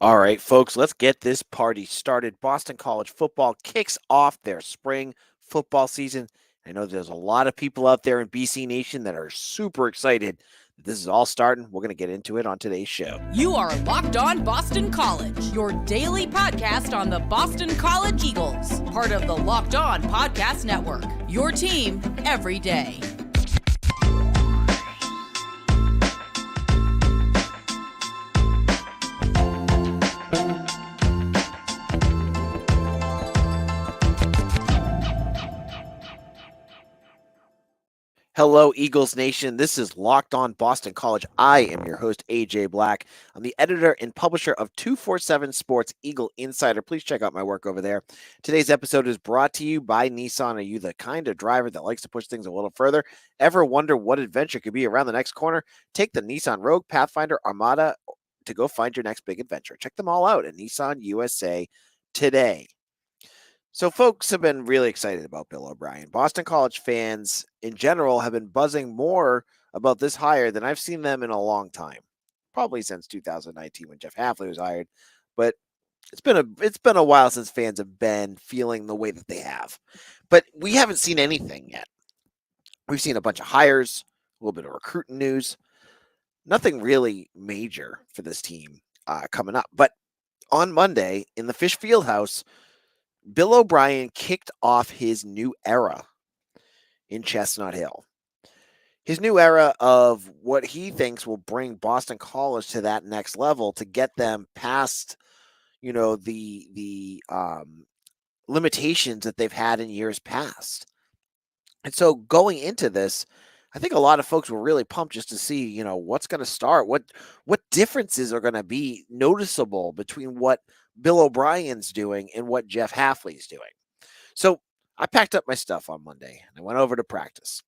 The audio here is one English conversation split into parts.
All right, folks, let's get this party started. Boston College football kicks off their spring football season. I know there's a lot of people out there in BC Nation that are super excited that this is all starting. We're going to get into it on today's show. You are Locked On Boston College, your daily podcast on the Boston College Eagles, part of the Locked On Podcast Network, your team every day. Hello, Eagles Nation. This is Locked On Boston College. I am your host, AJ Black. I'm the editor and publisher of 247 Sports Eagle Insider. Please check out my work over there. Today's episode is brought to you by Nissan. Are you the kind of driver that likes to push things a little further? Ever wonder what adventure could be around the next corner? Take the Nissan Rogue, Pathfinder, Armada to go find your next big adventure. Check them all out at Nissan USA today. So folks have been really excited about Bill O'Brien. Boston College fans in general have been buzzing more about this hire than I've seen them in a long time. Probably since 2019 when Jeff Hafley was hired, but it's been a while since fans have been feeling the way that they have. But we haven't seen anything yet. We've seen a bunch of hires, a little bit of recruiting news. Nothing really major for this team coming up. But on Monday in the Fish Fieldhouse, Bill O'Brien kicked off his new era in Chestnut Hill. His new era of what he thinks will bring Boston College to that next level to get them past, the limitations that they've had in years past. And so going into this, I think a lot of folks were really pumped just to see, what's going to start, what differences are going to be noticeable between what Bill O'Brien's doing and what Jeff Hafley's doing. So I packed up my stuff on Monday and I went over to practice.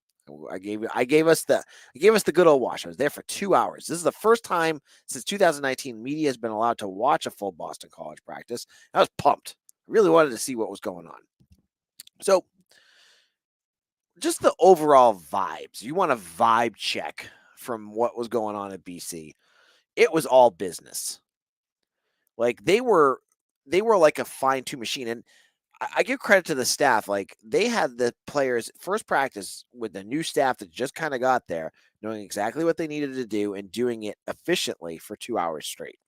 I gave us the good old wash. I was there for 2 hours. This is the first time since 2019 media has been allowed to watch a full Boston College practice. I was pumped. I really wanted to see what was going on. So just the overall vibes. You want a vibe check from what was going on at BC. It was all business. Like they were like a fine-tuned machine. And I give credit to the staff. Like they had the players first practice with the new staff that just kind of got there, knowing exactly what they needed to do and doing it efficiently for 2 hours straight.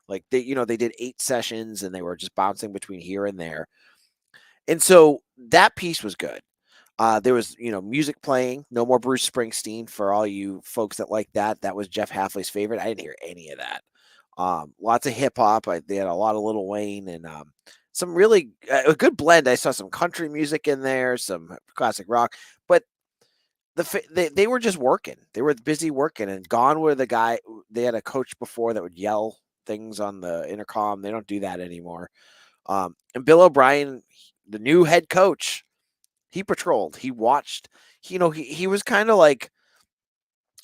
Like they did 8 sessions and they were just bouncing between here and there. And so that piece was good. There was, music playing. No more Bruce Springsteen for all you folks that like that. That was Jeff Hafley's favorite. I didn't hear any of that. Lots of hip hop. They had a lot of Lil Wayne and some really a good blend. I saw some country music in there, some classic rock, but they were just working. They were busy working, and gone were the guy. They had a coach before that would yell things on the intercom. They don't do that anymore. And Bill O'Brien, the new head coach, he patrolled. He watched. He was kind of like.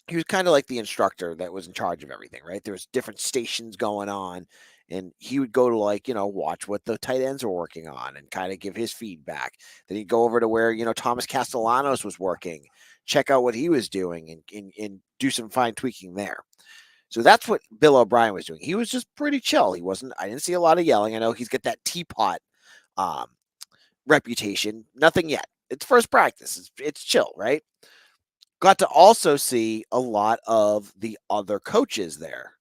He was kind of like the instructor that was in charge of everything, right? There was different stations going on, and he would go to watch what the tight ends were working on and kind of give his feedback. Then he'd go over to where, Thomas Castellanos was working, check out what he was doing and do some fine tweaking there. So that's what Bill O'Brien was doing. He was just pretty chill. I didn't see a lot of yelling. I know he's got that teapot reputation. Nothing yet. It's first practice. It's chill, right? Got to also see a lot of the other coaches there.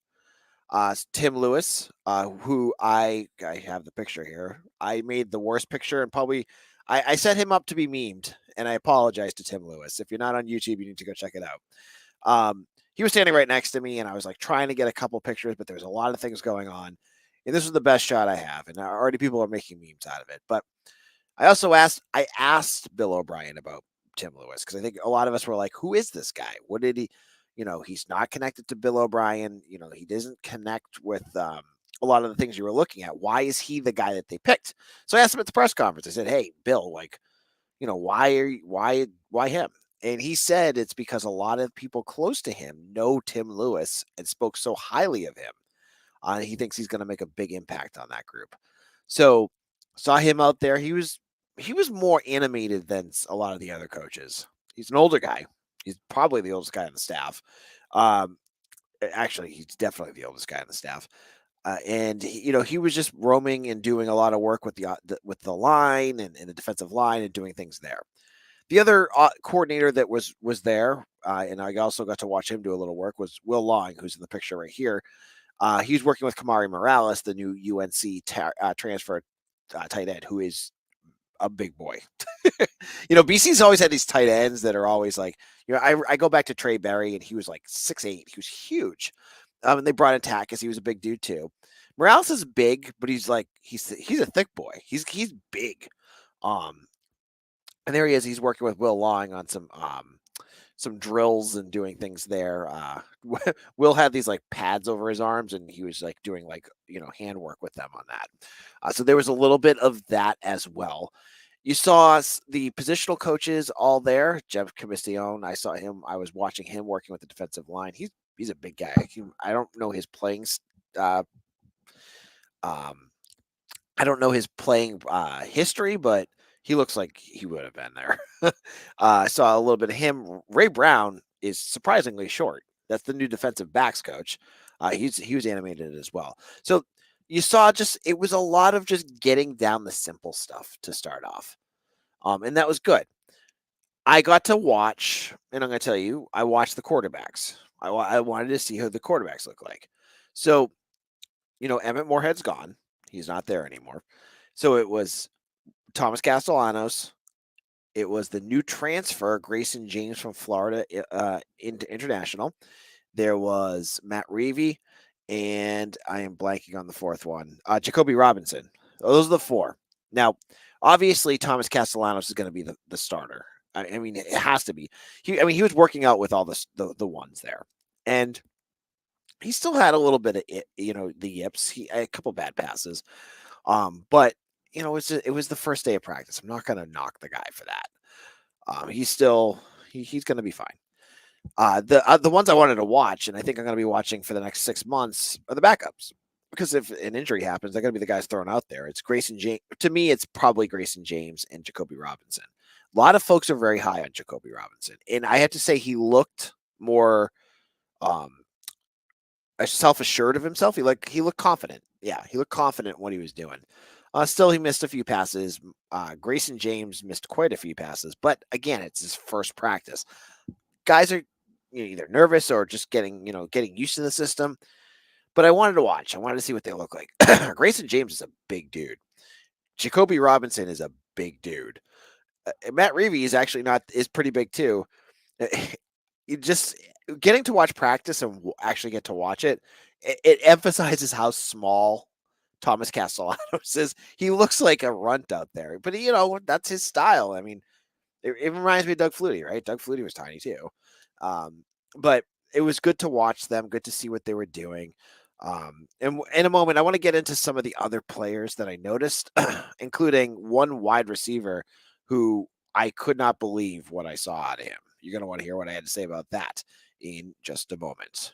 Tim Lewis, who I have the picture here. I made the worst picture and probably I set him up to be memed, and I apologize to Tim Lewis. If you're not on YouTube, you need to go check it out. He was standing right next to me, and I was like trying to get a couple pictures, but there was a lot of things going on, and this was the best shot I have, and already people are making memes out of it. But I asked Bill O'Brien about Tim Lewis because I think a lot of us were like, who is this guy? What did he, he's not connected to Bill O'Brien. He doesn't connect with a lot of the things you were looking at. Why is he the guy that they picked? So I asked him at the press conference. I said, hey, Bill, why him? And he said it's because a lot of people close to him know Tim Lewis and spoke so highly of him. He thinks he's going to make a big impact on that group. So saw him out there. He was more animated than a lot of the other coaches. He's an older guy. He's probably the oldest guy on the staff. Actually, he's definitely the oldest guy on the staff. And he was just roaming and doing a lot of work with the line and the defensive line and doing things there. The other coordinator that was there, and I also got to watch him do a little work, was Will Long, who's in the picture right here. He's working with Kamari Morales, the new UNC transfer tight end, who is a big boy. BC's always had these tight ends that are always like, I go back to Trey Berry, and he was like 6'8". He was huge. And they brought in Takis. He was a big dude too. Morales is big, but he's a thick boy. He's big. And there he is. He's working with Will Long on some drills and doing things there. Will had these like pads over his arms, and he was like doing hand work with them on that. So there was a little bit of that as well. You saw the positional coaches all there. Jeff Commission, I saw him. I was watching him working with the defensive line. He's a big guy. I don't know his playing. I don't know his playing history, but he looks like he would have been there. I saw a little bit of him. Ray Brown is surprisingly short. That's the new defensive backs coach. He was animated as well. So you saw it was a lot of just getting down the simple stuff to start off. And that was good. I got to watch, and I'm going to tell you, I watched the quarterbacks. I wanted to see who the quarterbacks look like. So, Emmett Morehead's gone. He's not there anymore. So it was Thomas Castellanos. It was the new transfer, Grayson James from Florida International. There was Matt Reevy, and I am blanking on the fourth one, Jacoby Robinson. Those are the four. Now, obviously, Thomas Castellanos is going to be the starter. I mean, it has to be. He was working out with all the ones there, and he still had a little bit of the yips. He had a couple bad passes, but it was the first day of practice. I'm not going to knock the guy for that. He's going to be fine. The ones I wanted to watch, and I think I'm going to be watching for the next 6 months, are the backups. Because if an injury happens, they're going to be the guys thrown out there. It's Grayson James. To me, it's probably Grayson James and Jacoby Robinson. A lot of folks are very high on Jacoby Robinson, and I have to say he looked more self-assured of himself. He looked confident. Yeah, he looked confident in what he was doing. Still, he missed a few passes. Grayson James missed quite a few passes, but again, it's his first practice. Guys are either nervous or just getting used to the system. But I wanted to watch. I wanted to see what they look like. Grayson James is a big dude. Jacoby Robinson is a big dude. Matt Reevy is pretty big too. You just getting to watch practice and actually get to watch it. It emphasizes how small Thomas Castellanos is. He looks like a runt out there, but that's his style. I mean, it reminds me of Doug Flutie, right? Doug Flutie was tiny too. But it was good to watch them. Good to see what they were doing. And in a moment, I want to get into some of the other players that I noticed, including one wide receiver who I could not believe what I saw out of him. You're going to want to hear what I had to say about that in just a moment.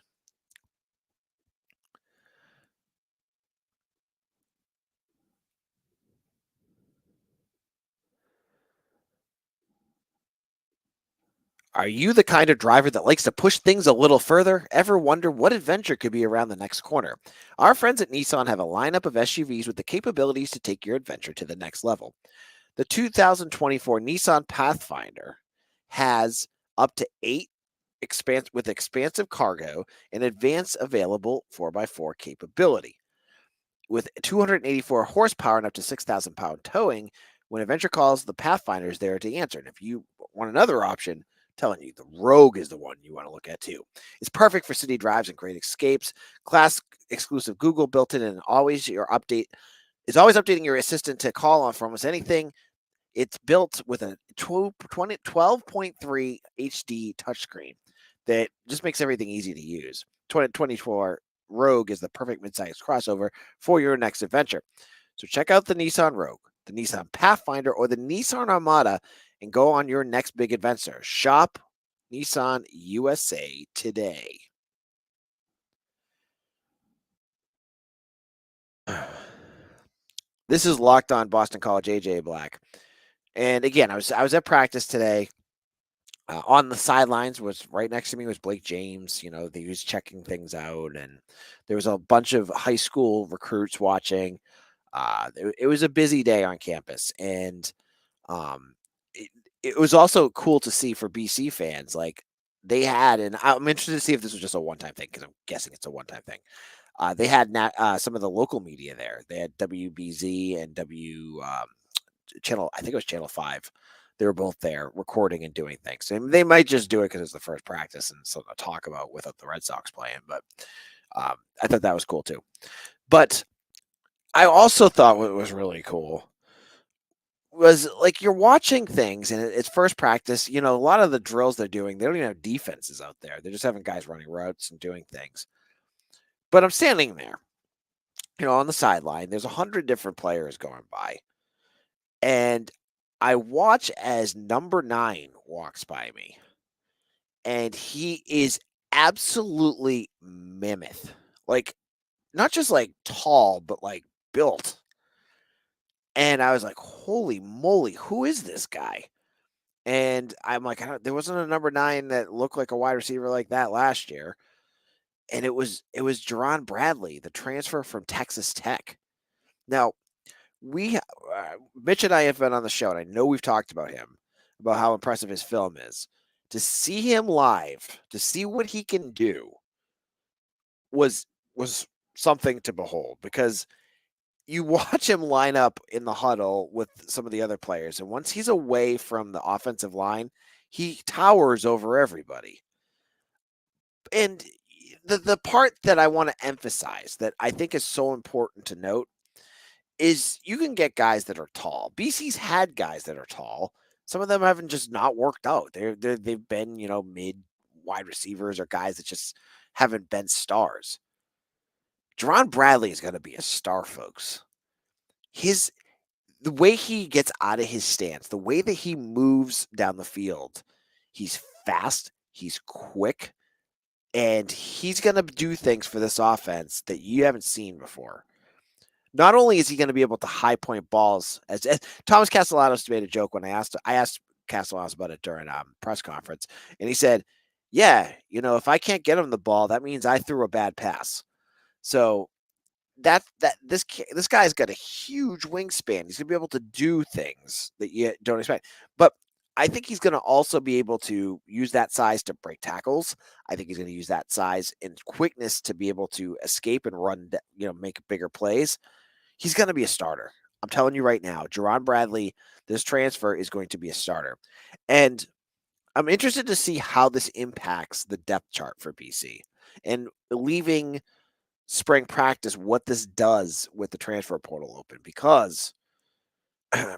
Are you the kind of driver that likes to push things a little further? Ever wonder what adventure could be around the next corner? Our friends at Nissan have a lineup of SUVs with the capabilities to take your adventure to the next level. The 2024 Nissan Pathfinder has up to 8 expansive cargo and advanced available 4x4 capability. With 284 horsepower and up to 6,000-pound towing, when adventure calls, the Pathfinder is there to answer. And if you want another option, telling you the Rogue is the one you want to look at too. It's perfect for city drives and great escapes. Class exclusive Google built in, and always updating your assistant to call on for almost anything. It's built with a 12.3 HD touchscreen that just makes everything easy to use. 2024 Rogue is the perfect midsize crossover for your next adventure. So check out the Nissan Rogue, the Nissan Pathfinder, or the Nissan Armada and go on your next big adventure. Shop Nissan USA today. This is Locked On Boston College, AJ Black. And again, I was at practice today. On the sidelines was right next to me was Blake James. He was checking things out, and there was a bunch of high school recruits watching. It was a busy day on campus, and um, it, it was also cool to see for BC fans. Like they had, and I'm interested to see if this was just a one time thing because I'm guessing it's a one time thing. They had some of the local media there. They had WBZ and channel. I think it was Channel 5. They were both there recording and doing things. And they might just do it because it's the first practice and something to talk about without the Red Sox playing. But I thought that was cool too. But I also thought what was really cool was like you're watching things and it's first practice. A lot of the drills they're doing, they don't even have defenses out there. They're just having guys running routes and doing things. But I'm standing there, on the sideline. There's 100 different players going by. And I watch as number 9 walks by me. And he is absolutely mammoth. Like, not just like tall, but like built. And I was like, holy moly, who is this guy? And I'm like, there wasn't a number 9 that looked like a wide receiver like that last year. And it was Jerron Bradley, the transfer from Texas Tech. Now, Mitch and I have been on the show, and I know we've talked about him, about how impressive his film is. To see him live, to see what he can do, was something to behold, because you watch him line up in the huddle with some of the other players, and once he's away from the offensive line, he towers over everybody. And the part that I want to emphasize that I think is so important to note is you can get guys that are tall. BC's had guys that are tall. Some of them haven't just not worked out. They've been, mid wide receivers or guys that just haven't been stars. Jerron Bradley is going to be a star, folks. The way he gets out of his stance, the way that he moves down the field, he's fast, he's quick, and he's going to do things for this offense that you haven't seen before. Not only is he going to be able to high point balls, as Thomas Castellanos made a joke when I asked Castellanos about it during a press conference, and he said, "Yeah, if I can't get him the ball, that means I threw a bad pass." So this guy's got a huge wingspan. He's going to be able to do things that you don't expect, but I think he's going to also be able to use that size to break tackles. I think he's going to use that size and quickness to be able to escape and run, make bigger plays. He's going to be a starter. I'm telling you right now, Jerron Bradley, this transfer is going to be a starter. And I'm interested to see how this impacts the depth chart for BC. And leaving spring practice, what this does with the transfer portal open. Because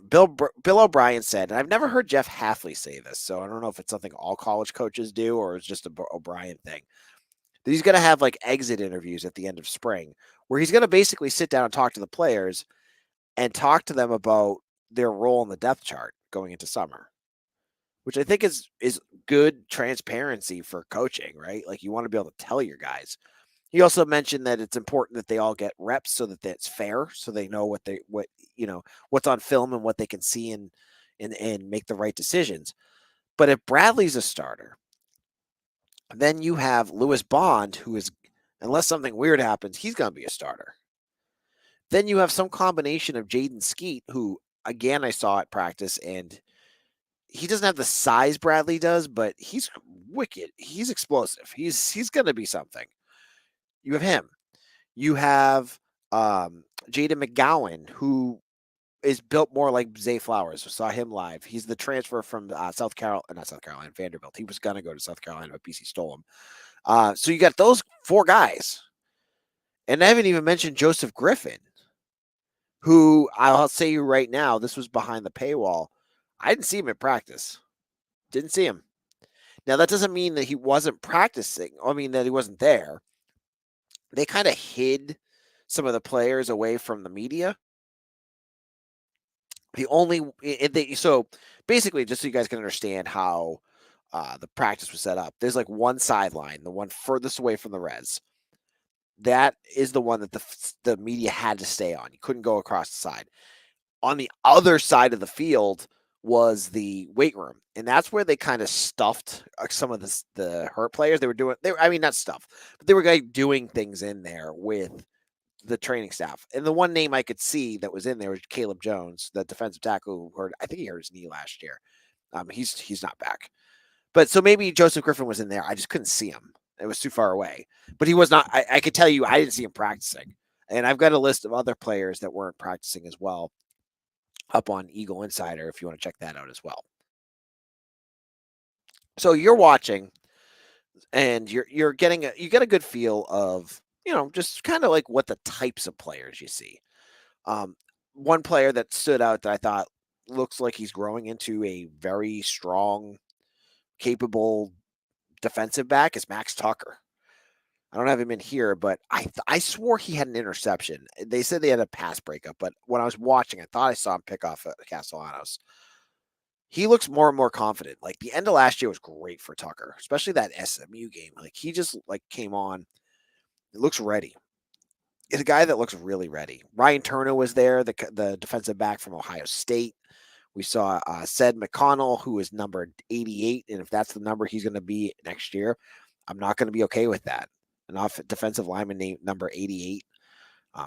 Bill O'Brien said, and I've never heard Jeff Hafley say this, so I don't know if it's something all college coaches do or it's just a O'Brien thing, that he's going to have like exit interviews at the end of spring where he's going to basically sit down and talk to the players and talk to them about their role in the depth chart going into summer, which I think is good transparency for coaching, right? Like you want to be able to tell your guys. He also mentioned that it's important that they all get reps so that it's fair, so they know what's on film and what they can see and make the right decisions. But if Bradley's a starter, then you have Lewis Bond, who is, unless something weird happens, he's going to be a starter. Then you have some combination of Jaden Skeet, who, again, I saw at practice, and he doesn't have the size Bradley does, but he's wicked. He's explosive. He's going to be something. You have him. You have Jaden McGowan, who is built more like Zay Flowers. We saw him live. He's the transfer from Vanderbilt. He was going to go to South Carolina, but BC stole him. So you got those 4 guys. And I haven't even mentioned Joseph Griffin, who I'll say you right now, this was behind the paywall. I didn't see him at practice. Didn't see him. Now, that doesn't mean that he wasn't practicing. I mean, that he wasn't there. They kind of hid some of the players away from the media. So basically, just so you guys can understand how the practice was set up, there's like one sideline, the one furthest away from the res. That is the one that the media had to stay on. You couldn't go across the side. On the other side of the field was the weight room, and that's where they kind of stuffed some of the hurt players. I mean, not stuff, but they were like doing things in there with the training staff. And the one name I could see that was in there was Caleb Jones, the defensive tackle who I think he hurt his knee last year. He's not back. But so maybe Joseph Griffin was in there. I just couldn't see him. It was too far away. But he was not. I could tell you, I didn't see him practicing. And I've got a list of other players that weren't practicing as well up on Eagle Insider if you want to check that out as well. So you're watching, and you're getting you get a good feel of just kind of like what the types of players you see. Um, One player that stood out that I thought looks like he's growing into a very strong, capable defensive back is Max Tucker. I don't have him in here, but I swore he had an interception. They said they had a pass breakup, but when I was watching, I thought I saw him pick off Castellanos. He looks more and more confident. Like the end of last year was great for Tucker, especially that SMU game. Like he just came on. It looks ready. It's a guy that looks really ready. Ryan Turner was there, the defensive back from Ohio State. We saw Ced McConnell, who is numbered 88, and if that's the number he's going to be next year, I'm not going to be okay with that. An defensive lineman named number 88,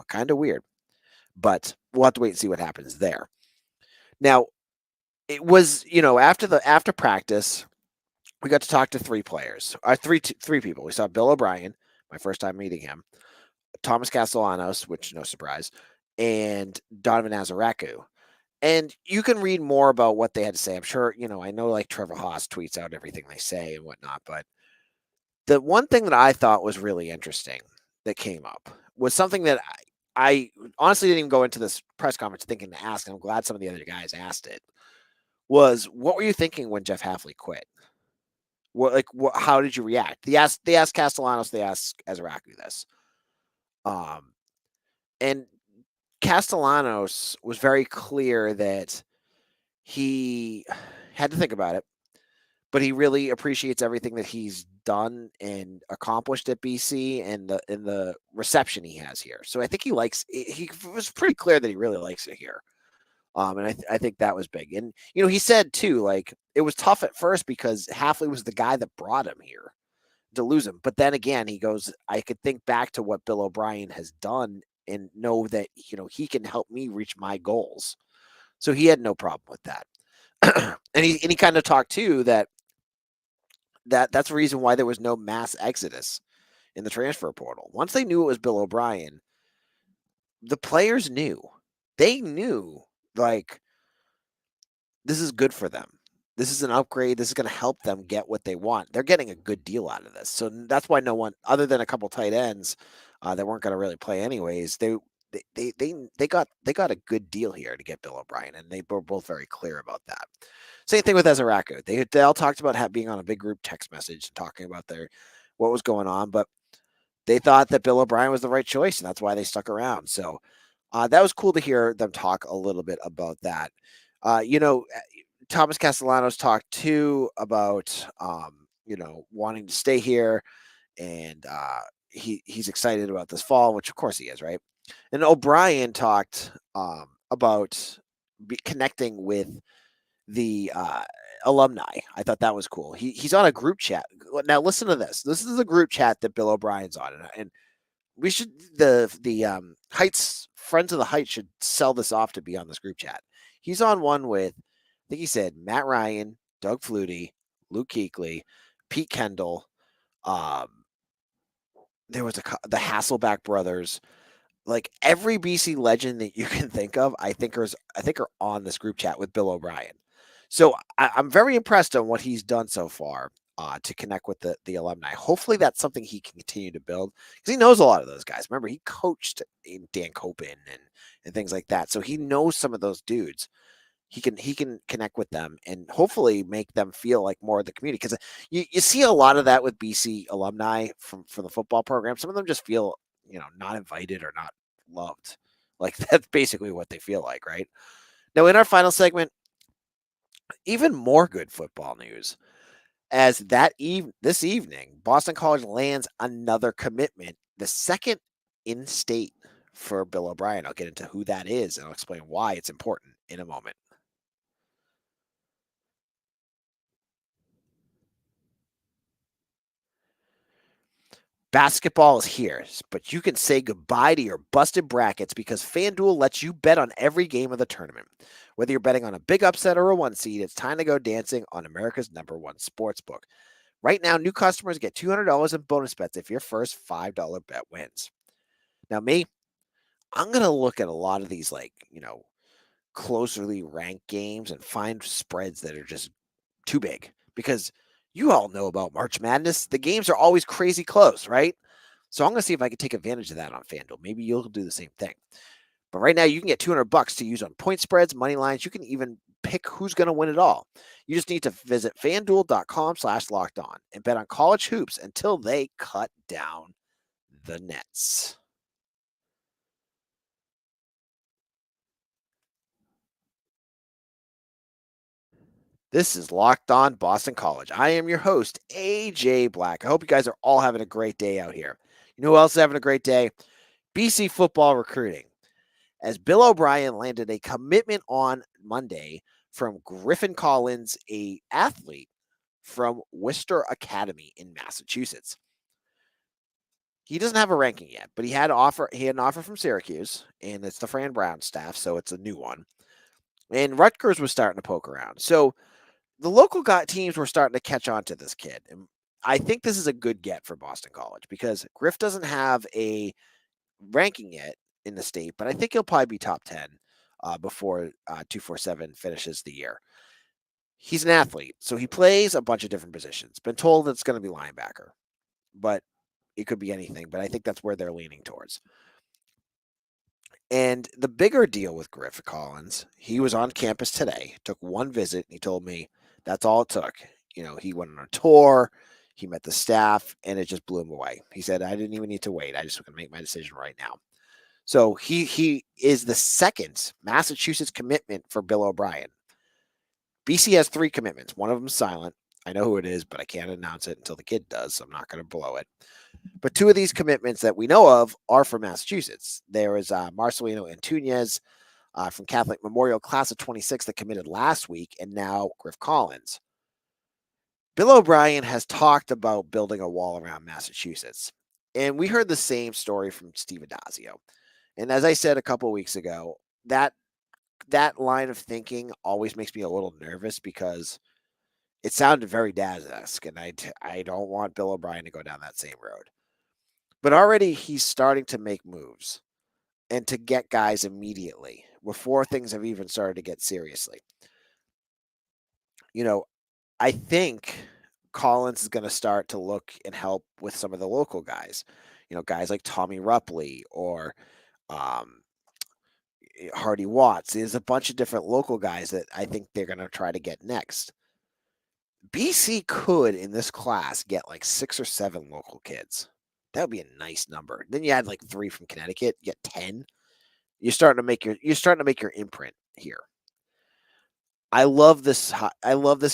kind of weird, but we'll have to wait and see what happens there. Now, it was after practice, we got to talk to three people. We saw Bill O'Brien, my first time meeting him, Thomas Castellanos, which no surprise, and Donovan Azaraku. And you can read more about what they had to say. I'm sure, I know like Trevor Haas tweets out everything they say and whatnot, but the one thing that I thought was really interesting that came up was something that I honestly didn't even go into this press conference thinking to ask, and I'm glad some of the other guys asked it, was what were you thinking when Jeff Hafley quit? How did you react? They asked Castellanos, they asked Azaraku this. And Castellanos was very clear that he had to think about it, but he really appreciates everything that he's done and accomplished at BC and the reception he has here. So I think he was pretty clear that he really likes it here. And I think that was big. And, he said too, like it was tough at first because Hafley was the guy that brought him here to lose him. But then again, he goes, I could think back to what Bill O'Brien has done and know that, he can help me reach my goals. So he had no problem with that. and he kind of talked too that's the reason why there was no mass exodus in the transfer portal. Once they knew it was Bill O'Brien, the players knew. They knew, like, this is good for them. This is an upgrade. This is going to help them get what they want. They're getting a good deal out of this. So that's why no one, other than a couple tight ends that weren't going to really play anyways, they got a good deal here to get Bill O'Brien, and they were both very clear about that. Same thing with Azaraku. They all talked about being on a big group text message and talking about what was going on, but they thought that Bill O'Brien was the right choice, and that's why they stuck around. So that was cool to hear them talk a little bit about that. Thomas Castellanos talked too about wanting to stay here, and he's excited about this fall, which of course he is, right? And O'Brien talked about connecting with the alumni. I thought that was cool. He's on a group chat. Now listen to this. This is a group chat that Bill O'Brien's on, and we should the Heights Friends of the Heights should sell this off to be on this group chat. He's on one with, I think he said Matt Ryan, Doug Flutie, Luke Kuechly, Pete Kendall. There was the Hasselback brothers. Like every BC legend that you can think of, I think are on this group chat with Bill O'Brien. So I'm very impressed on what he's done so far to connect with the alumni. Hopefully that's something he can continue to build because he knows a lot of those guys. Remember, he coached in Dan Copen and things like that. So he knows some of those dudes. He can connect with them and hopefully make them feel like more of the community. Because you see a lot of that with BC alumni from the football program. Some of them just feel, not invited or not loved. Like that's basically what they feel like, right? Now in our final segment, even more good football news. As this evening, Boston College lands another commitment, the second in state for Bill O'Brien. I'll get into who that is and I'll explain why it's important in a moment. Basketball is here, but you can say goodbye to your busted brackets because FanDuel lets you bet on every game of the tournament. Whether you're betting on a big upset or a one seed, it's time to go dancing on America's #1 sportsbook. Right now, new customers get $200 in bonus bets if your first $5 bet wins. Now, me, I'm going to look at a lot of these, closely ranked games and find spreads that are just too big because you all know about March Madness. The games are always crazy close, right? So I'm going to see if I can take advantage of that on FanDuel. Maybe you'll do the same thing. But right now, you can get $200 to use on point spreads, money lines. You can even pick who's going to win it all. You just need to visit fanduel.com/lockedon and bet on college hoops until they cut down the nets. This is Locked On Boston College. I am your host, AJ Black. I hope you guys are all having a great day out here. You know who else is having a great day? BC football recruiting. As Bill O'Brien landed a commitment on Monday from Griffin Collins, a athlete from Worcester Academy in Massachusetts. He doesn't have a ranking yet, but he had an offer from Syracuse, and it's the Fran Brown staff, so it's a new one. And Rutgers was starting to poke around. So the local teams were starting to catch on to this kid. And I think this is a good get for Boston College because Griff doesn't have a ranking yet in the state, but I think he'll probably be top 10 before 247 finishes the year. He's an athlete, so he plays a bunch of different positions. Been told it's going to be linebacker, but it could be anything. But I think that's where they're leaning towards. And the bigger deal with Griff Collins, he was on campus today, took one visit, and he told me that's all it took. He went on a tour, he met the staff, and it just blew him away. He said, I didn't even need to wait. I just going to make my decision right now. So he is the second Massachusetts commitment for Bill O'Brien. BC has 3 commitments. One of them is silent. I know who it is, but I can't announce it until the kid does, so I'm not going to blow it. But 2 of these commitments that we know of are from Massachusetts. There is Marcelino Antunes from Catholic Memorial, class of 26, that committed last week, and now Griff Collins. Bill O'Brien has talked about building a wall around Massachusetts. And we heard the same story from Steve Adazio. And as I said a couple of weeks ago, that line of thinking always makes me a little nervous because it sounded very Daz-esque, and I don't want Bill O'Brien to go down that same road. But already he's starting to make moves and to get guys immediately before things have even started to get seriously. I think Collins is going to start to look and help with some of the local guys. Guys like Tommy Rupley or Hardy Watts. There's a bunch of different local guys that I think they're going to try to get next. BC could, in this class, get like 6 or 7 local kids. That would be a nice number. Then you add like 3 from Connecticut, you get 10. You're starting to make your imprint here. I love this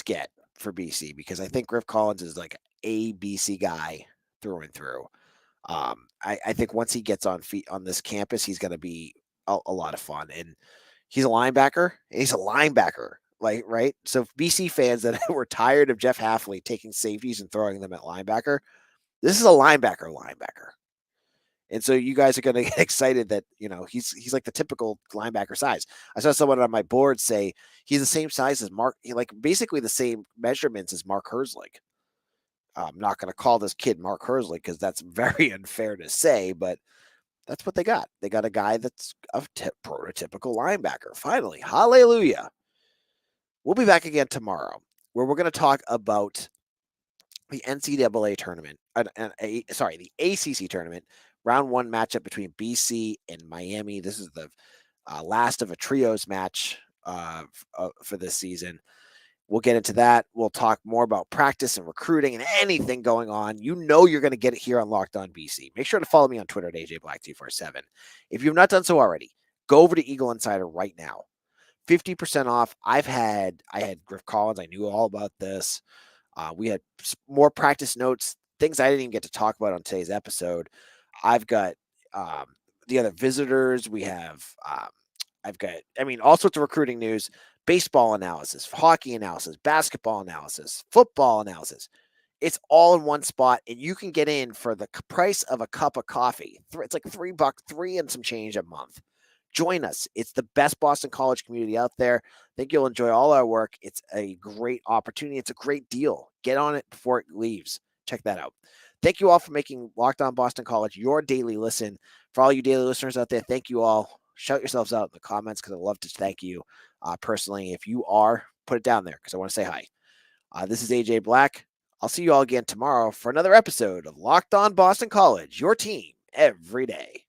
get for BC because I think Griff Collins is like a BC guy through and through. I think once he gets on feet on this campus, he's going to be a lot of fun. And he's a linebacker. Right? So BC fans that were tired of Jeff Hafley taking safeties and throwing them at linebacker, this is a linebacker. And so you guys are going to get excited that, he's like the typical linebacker size. I saw someone on my board say he's the same size as Mark, basically the same measurements as Mark Herzlich. I'm not going to call this kid Mark Herzlich because that's very unfair to say, but that's what they got. They got a guy that's a prototypical linebacker. Finally, hallelujah. We'll be back again tomorrow where we're going to talk about the NCAA tournament, the ACC tournament, round 1 matchup between BC and Miami. This is the last of a trios match for this season. We'll get into that. We'll talk more about practice and recruiting and anything going on. You're going to get it here on Locked On BC. Make sure to follow me on Twitter at AJBlack247. If you've not done so already, go over to Eagle Insider right now. 50% off. I had Griff Collins. I knew all about this. We had more practice notes, things I didn't even get to talk about on today's episode. I've got the other visitors. We have, all sorts of recruiting news, baseball analysis, hockey analysis, basketball analysis, football analysis. It's all in one spot, and you can get in for the price of a cup of coffee. It's like $3, 3 and some change a month. Join us. It's the best Boston College community out there. I think you'll enjoy all our work. It's a great opportunity. It's a great deal. Get on it before it leaves. Check that out. Thank you all for making Locked On Boston College your daily listen. For all you daily listeners out there, thank you all. Shout yourselves out in the comments because I'd love to thank you personally. If you are, put it down there because I want to say hi. This is AJ Black. I'll see you all again tomorrow for another episode of Locked On Boston College, your team every day.